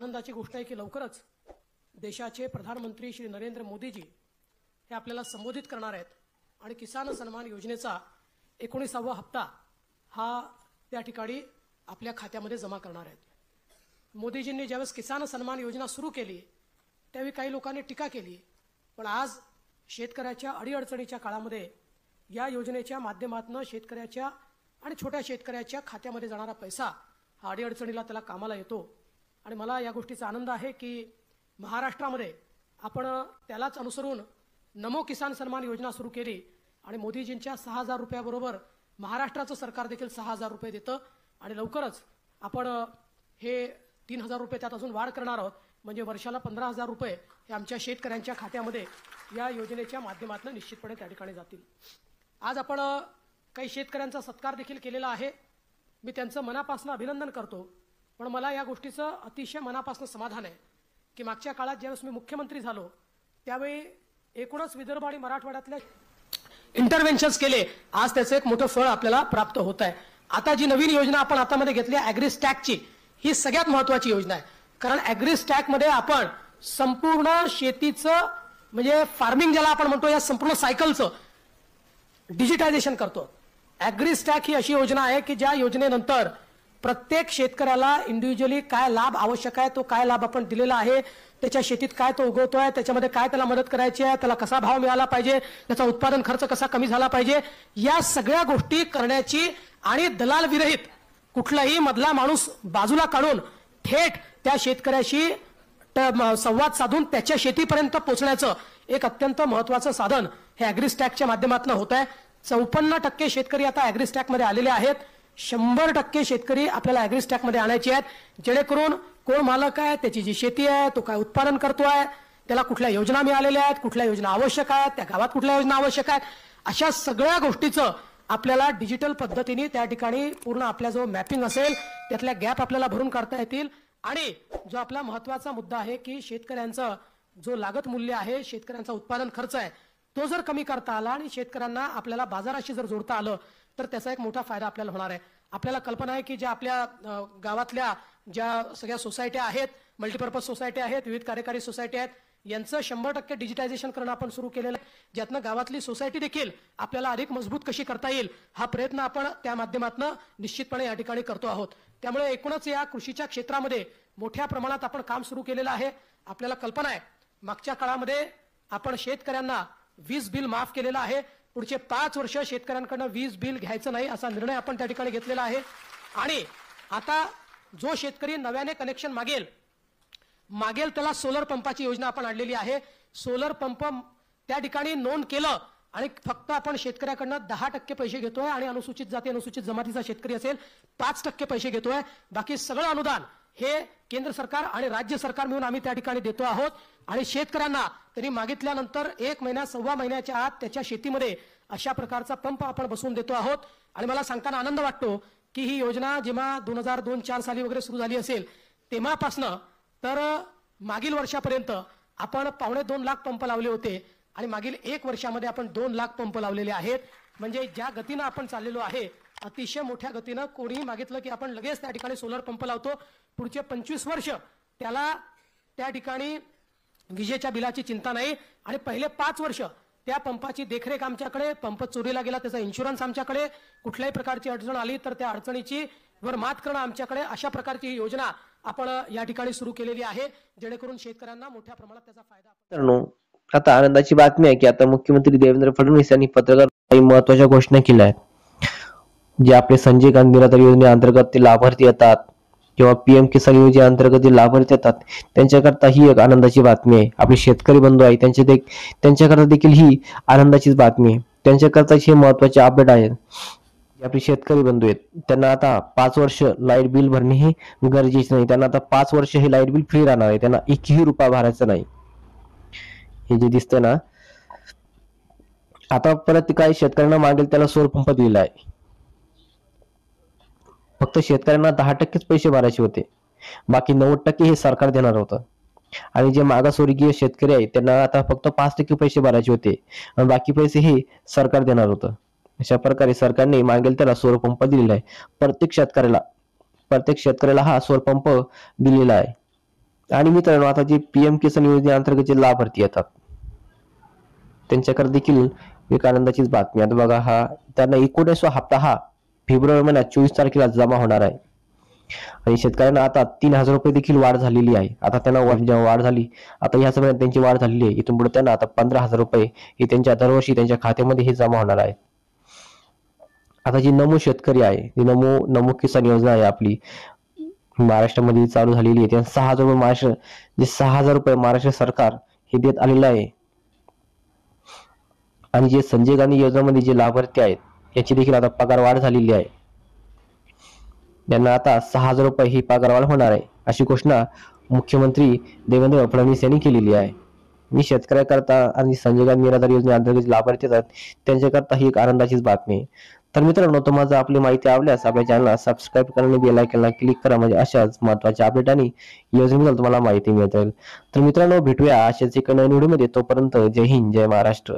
आनंदाची गोष्ट आहे की लवकरच देशाचे प्रधानमंत्री श्री नरेंद्र मोदीजी हे आपल्याला संबोधित करणार आहेत आणि किसान सन्मान योजनेचा 19वा हप्ता हा त्या ठिकाणी आपल्या खात्यामध्ये जमा करणार आहेत. मोदीजींनी ज्यावेळेस किसान सन्मान योजना सुरू केली त्यावेळी काही लोकांनी टीका केली, पण आज शेतकऱ्याच्या अडीअडचणीच्या काळामध्ये या योजनेच्या माध्यमातून शेतकऱ्याच्या आणि छोट्या शेतकऱ्याच्या खात्यामध्ये जाणारा पैसा हा अडीअडचणीला त्याला कामाला येतो. आणि मला या गोष्टीचा आनंद आहे की महाराष्ट्रामध्ये आपण त्यालाच अनुसरून नमो किसान सन्मान योजना सुरू केली आणि मोदीजींच्या 6,000 रुपयाबरोबर महाराष्ट्राचं सरकार देखील 6,000 रुपये देतं आणि लवकरच आपण हे 3,000 रुपये त्यात अजून वाढ करणार आहोत, म्हणजे वर्षाला 15,000 रुपये हे आमच्या शेतकऱ्यांच्या खात्यामध्ये या योजनेच्या माध्यमातून निश्चितपणे त्या ठिकाणी जातील. आज आपण काही शेतकऱ्यांचा सत्कार देखील केलेला आहे. मी त्यांचं मनापासून अभिनंदन करतो, पण मला या गोष्टीचं अतिशय मनापासून समाधान आहे की मागच्या काळात ज्यावेळेस मी मुख्यमंत्री झालो त्यावेळी एकूणच विदर्भ आणि मराठवाड्यातल्या इंटरव्हेन्शन्स केले, आज त्याचं एक मोठं फळ आपल्याला प्राप्त होत आहे. आता जी नवीन योजना आपण हातामध्ये घेतली ॲग्रीस्टॅकची, ही सगळ्यात महत्त्वाची योजना आहे. कारण ॲग्रीस्टॅकमध्ये आपण संपूर्ण शेतीचं म्हणजे फार्मिंग ज्याला आपण म्हणतो या संपूर्ण सायकलचं डिजिटायझेशन करतो. ॲग्रीस्टॅक ही अशी योजना आहे की ज्या योजनेनंतर प्रत्येक शेतकऱ्याला इंडिव्हिज्युअली काय लाभ आवश्यक आहे, तो काय लाभ आपण दिलेला आहे, त्याच्या शेतीत काय तो उगवतोय, त्याच्यामध्ये काय त्याला मदत करायची आहे, त्याला कसा भाव मिळाला पाहिजे, त्याचा उत्पादन खर्च कसा कमी झाला पाहिजे, या सगळ्या गोष्टी करण्याची आणि दलाल विरहित कुठलाही मधला माणूस बाजूला काढून थेट त्या शेतकऱ्याशी संवाद साधून त्याच्या शेतीपर्यंत पोहोचण्याचं एक अत्यंत महत्त्वाचं साधन हे ॲग्रीस्टॅकच्या माध्यमातून होत आहे. 54% शेतकरी आता ॲग्रीस्टॅकमध्ये आलेले आहेत. 100% शेतकरी आपल्याला ॲग्रीस्टॅकमध्ये आणायचे आहेत, जेणेकरून कोण मालक आहे, त्याची जी शेती आहे, तो काय उत्पादन करतोय, त्याला कुठल्या योजना मिळालेल्या आहेत, कुठल्या योजना आवश्यक आहेत, त्या गावात कुठल्या योजना आवश्यक आहेत, अशा सगळ्या गोष्टीचं आपल्याला डिजिटल पद्धतीने त्या ठिकाणी पूर्ण आपला जो मॅपिंग असेल त्यातल्या गॅप आपल्याला भरून काढता येतील. आणि जो आपला महत्त्वाचा मुद्दा आहे की शेतकऱ्यांचं जो लागत मूल्य आहे, शेतकऱ्यांचा उत्पादन खर्च आहे, तो जर कमी करता आला आणि शेतकऱ्यांना आपल्याला बाजाराशी जर जोडता आलं तर त्याचा एक मोठा फायदा आपल्याला होणार आहे. आपल्याला कल्पना आहे की ज्या आपल्या गावातल्या ज्या सगळ्या सोसायट्या आहेत, मल्टीपर्पज सोसायटी आहेत, विविध कार्यकारी सोसायटी आहेत, यांचं 100% डिजिटायझेशन करणं आपण सुरू केलेलं आहे, ज्यातनं गावातली सोसायटी देखील आपल्याला अधिक मजबूत कशी करता येईल हा प्रयत्न आपण त्या माध्यमातून निश्चितपणे या ठिकाणी करतो आहोत. त्यामुळे एकूणच या कृषीच्या क्षेत्रामध्ये मोठ्या प्रमाणात आपण काम सुरू केलेलं आहे. आपल्याला कल्पना आहे मागच्या काळामध्ये आपण शेतकऱ्यांना वीज बिल माफ केलेलं आहे. पुढचे 5 वर्ष शेतकऱ्यांकडनं वीज बिल घ्यायचं नाही असा निर्णय आपण त्या ठिकाणी घेतलेला आहे. आणि आता जो शेतकरी नव्याने कनेक्शन मागेल त्याला सोलर पंपाची योजना आपण आणलेली आहे. सोलर पंप त्या ठिकाणी नोंद केलं आणि फक्त आपण शेतकऱ्याकडनं 10% पैसे घेतोय आणि अनुसूचित जाती अनुसूचित जमातीचा शेतकरी असेल 5% पैसे घेतोय. बाकी सगळं अनुदान हे केंद्र सरकार आणि राज्य सरकार मिळून आम्ही त्या ठिकाणी देतो आहोत. आणि शेतकऱ्यांना त्यांनी मागितल्यानंतर 1 महिना 1.25 महिन्याच्या आत त्याच्या शेतीमध्ये अशा प्रकारचा पंप आपण बसवून देतो आहोत. आणि मला सांगताना आनंद वाटतो की ही योजना जेव्हा 2002-4 साली वगैरे सुरू झाली असेल तेव्हापासनं तर मागील वर्षापर्यंत आपण 2.25 लाख पंप लावले होते आणि मागील 1 वर्षामध्ये आपण 2 लाख पंप लावलेले आहेत. म्हणजे ज्या गतीनं आपण चाललेलो आहे अतिशय मोठ्या गतीनं, कोणीही मागितलं की आपण लगेच त्या ठिकाणी सोलर पंप लावतो. पुढचे 25 वर्ष त्याला त्या ठिकाणी विजेच्या बिलाची चिंता नाही आणि पहिले 5 वर्ष त्या पंपाची देखरेख आमच्याकडे, पंप चोरीला गेला त्याचा इन्शुरन्स आमच्याकडे, कुठल्याही प्रकारची अडचण आली तर त्या अडचणीची वर मात करणं आमच्याकडे, अशा प्रकारची ही योजना आपण या ठिकाणी सुरू केलेली आहे, जेणेकरून शेतकऱ्यांना मोठ्या प्रमाणात त्याचा फायदा. आता आनंदाची बातमी आहे की आता मुख्यमंत्री देवेंद्र फडणवीस यांनी पत्रकार काही महत्त्वाच्या घोषणा केल्या आहेत. जे आपले संजय गांधी निराधार योजनेअंतर्गत ते लाभार्थी येतात किंवा पीएम किसान योजनेअंतर्गत जे लाभार्थी येतात त्यांच्याकरता ही एक आनंदाची बातमी आहे. आपले शेतकरी बंधू आहे त्यांच्याकरता देखील ही आनंदाचीच बातमी आहे. त्यांच्याकरता हे महत्त्वाचे अपडेट आहेत. आपले शेतकरी बंधू आहेत त्यांना आता 5 वर्ष लाईट बिल भरणे हे गरजेचे नाही. त्यांना आता 5 वर्ष हे लाईट बिल फ्री राहणार आहे. त्यांना 1ही रुपया भरायचा नाही. हे जे दिसतंय ना, आता परत काही शेतकऱ्यांना मागेल त्याला सौर पंप दिलेला आहे. फक्त शेतकऱ्यांना 10%च पैसे भरायचे होते, बाकी 90% हे सरकार देणार होतं. आणि जे मागासवर्गीय शेतकरी आहेत त्यांना आता फक्त 5% पैसे भरायचे होते आणि बाकी पैसे हे सरकार देणार होतं. अशा प्रकारे सरकारने मागेल त्याला सौर पंप दिलेला आहे. प्रत्येक शेतकऱ्याला हा सौर पंप दिलेला आहे. आणि मित्रांनो, आता जे पीएम किसान योजनेअंतर्गत जे लाभार्थी येतात त्यांच्याकडे देखील एक आनंदाचीच बातमी. आता बघा, त्यांना 19वा हप्ता हा फेब्रुवारी महिन्यात 24 तारखेला जमा होणार आहे. आणि शेतकऱ्यांना आता 3,000 रुपये देखील वाढ झालेली आहे. आता त्यांना जेव्हा वाढ झाली, आता ह्या महिन्यात त्यांची वाढ झालेली आहे. इथून पुढे त्यांना आता 15,000 रुपये हे त्यांच्या दरवर्षी त्यांच्या खात्यामध्ये हे जमा होणार आहे. आता जी नमो शेतकरी आहे, जी नमो किसान योजना आहे आपली महाराष्ट्रामध्ये चालू झालेली आहे, त्या 6,000 रुपये जे 6,000 रुपये महाराष्ट्र सरकार हे देत आलेलं आहे. आणि जे संजय गांधी योजनेमध्ये जे लाभार्थी आहेत याची देखील आता पगार वाढ झालेली आहे. त्यांना आता 6,000 रुपये ही पगारवाढ होणार आहे, अशी घोषणा मुख्यमंत्री देवेंद्र फडणवीस यांनी केलेली आहे. मी शेतकऱ्याकरता आणि संजय गांधी निराधार योजनेअंतर्गत लाभार्थी आहेत त्यांच्याकरता ही एक आनंदाचीच बातमी आहे. तर मित्रांनो, तुम्हाला आपली माहिती आवडल्यास आपल्या चॅनलला सबस्क्राईब करा आणि बेल आयकॉनला क्लिक करा, म्हणजे अशाच महत्त्वाच्या अपडेट आणि योजनेबद्दल तुम्हाला माहिती मिळत राहील. तर मित्रांनो, भेटूया अशाच एका नवीन व्हिडिओमध्ये. तोपर्यंत जय हिंद, जय महाराष्ट्र.